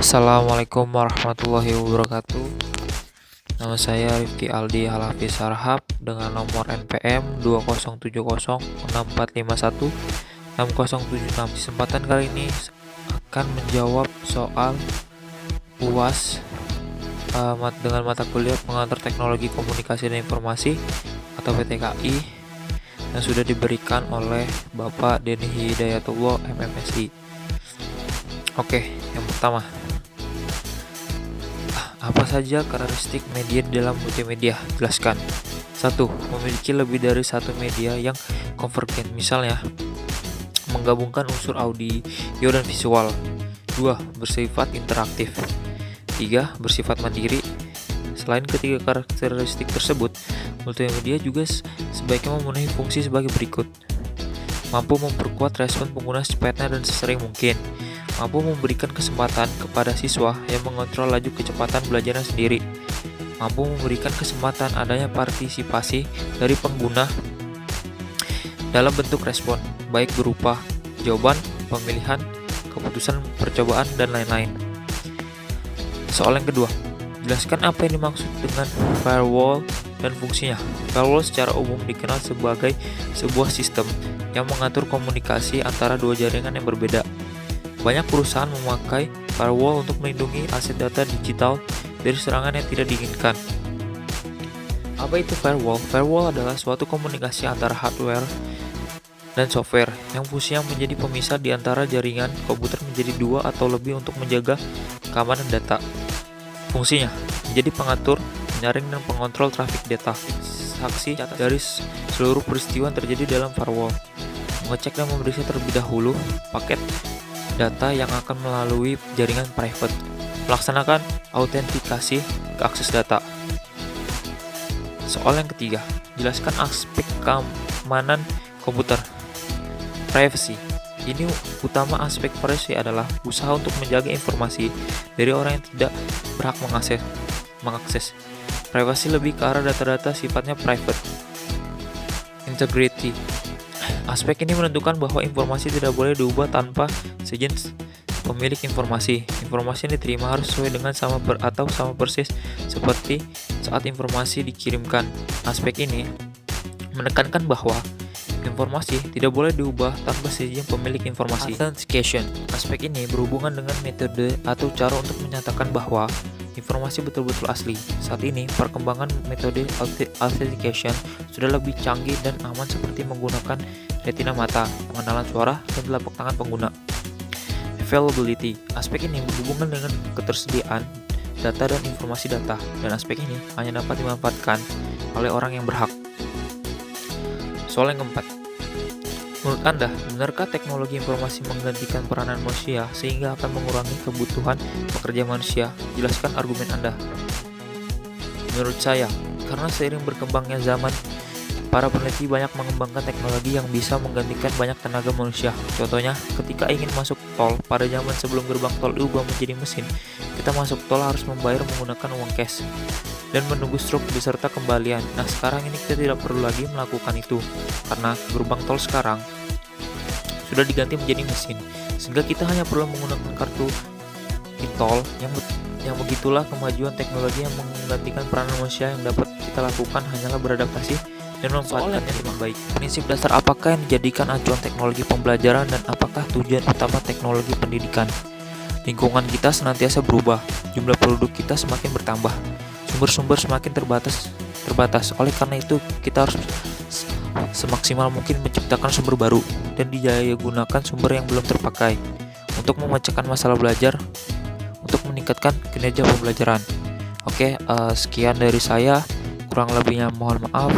Assalamualaikum warahmatullahi wabarakatuh. Nama saya Rifki Aldi Halafi Sarhab dengan nomor NPM 207064516076. Kesempatan kali ini akan menjawab soal UAS dengan mata kuliah Pengantar Teknologi Komunikasi dan Informasi atau PTKI yang sudah diberikan oleh Bapak Denny Hidayatullah MMSI. Oke, yang pertama, apa saja karakteristik media dalam multimedia? Jelaskan. 1. Memiliki lebih dari satu media yang konvergen, misalnya menggabungkan unsur audio dan visual. 2. Bersifat interaktif. 3. Bersifat mandiri. Selain ketiga karakteristik tersebut, multimedia juga sebaiknya memenuhi fungsi sebagai berikut. Mampu memperkuat respon pengguna secepatnya dan sesering mungkin. Mampu memberikan kesempatan kepada siswa yang mengontrol laju kecepatan belajarnya sendiri. Mampu memberikan kesempatan adanya partisipasi dari pengguna dalam bentuk respon, baik berupa jawaban, pemilihan, keputusan, percobaan, dan lain-lain. Soal yang kedua, jelaskan apa yang dimaksud dengan firewall dan fungsinya. Firewall secara umum dikenal sebagai sebuah sistem yang mengatur komunikasi antara dua jaringan yang berbeda. Banyak perusahaan memakai firewall untuk melindungi aset data digital dari serangan yang tidak diinginkan. Apa itu firewall? Firewall adalah suatu komunikasi antara hardware dan software yang fungsinya menjadi pemisah di antara jaringan komputer menjadi dua atau lebih untuk menjaga keamanan data. Fungsinya menjadi pengatur, menyaring, dan pengontrol trafik data. Saksi dari seluruh peristiwa yang terjadi dalam firewall. Mengecek dan memeriksa terlebih dahulu paket data yang akan melalui jaringan private. Melaksanakan autentikasi ke akses data. Soal yang ketiga, jelaskan aspek keamanan komputer. Privacy. Ini utama aspek privacy adalah usaha untuk menjaga informasi dari orang yang tidak berhak mengakses. Privacy lebih ke arah data-data sifatnya private. Integrity. Aspek ini menentukan bahwa informasi tidak boleh diubah tanpa seizin pemilik informasi. Informasi yang diterima harus sesuai dengan sama persis seperti saat informasi dikirimkan. Aspek ini menekankan bahwa informasi tidak boleh diubah tanpa seizin pemilik informasi. Authentication. Aspek ini berhubungan dengan metode atau cara untuk menyatakan bahwa informasi betul-betul asli. Saat ini, perkembangan metode authentication sudah lebih canggih dan aman seperti menggunakan retina mata, pengenalan suara, dan telapak tangan pengguna. Availability. Aspek ini berhubungan dengan ketersediaan data dan informasi data, dan aspek ini hanya dapat dimanfaatkan oleh orang yang berhak. Soal yang keempat, menurut Anda, benarkah teknologi informasi menggantikan peranan manusia sehingga akan mengurangi kebutuhan pekerja manusia? Jelaskan argumen Anda. Menurut saya, karena seiring berkembangnya zaman, para peneliti banyak mengembangkan teknologi yang bisa menggantikan banyak tenaga manusia. Contohnya, ketika ingin masuk tol pada zaman sebelum gerbang tol diubah menjadi mesin, kita masuk tol harus membayar menggunakan uang cash dan menunggu struk beserta kembalian. Nah, sekarang ini kita tidak perlu lagi melakukan itu karena gerbang tol sekarang sudah diganti menjadi mesin, sehingga kita hanya perlu menggunakan kartu e-tol. Yang begitulah kemajuan teknologi yang menggantikan peran manusia. Yang dapat kita lakukan hanyalah beradaptasi dan memanfaatkannya dengan baik. Prinsip dasar apakah yang dijadikan acuan teknologi pembelajaran dan apakah tujuan utama teknologi pendidikan? Lingkungan kita senantiasa berubah, jumlah penduduk kita semakin bertambah, sumber-sumber semakin terbatas. Oleh karena itu, kita harus semaksimal mungkin menciptakan sumber baru dan didaya gunakan sumber yang belum terpakai untuk memecahkan masalah belajar, untuk meningkatkan kinerja pembelajaran. Oke, sekian dari saya. Kurang lebihnya mohon maaf.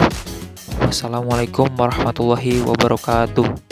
Wassalamualaikum warahmatullahi wabarakatuh.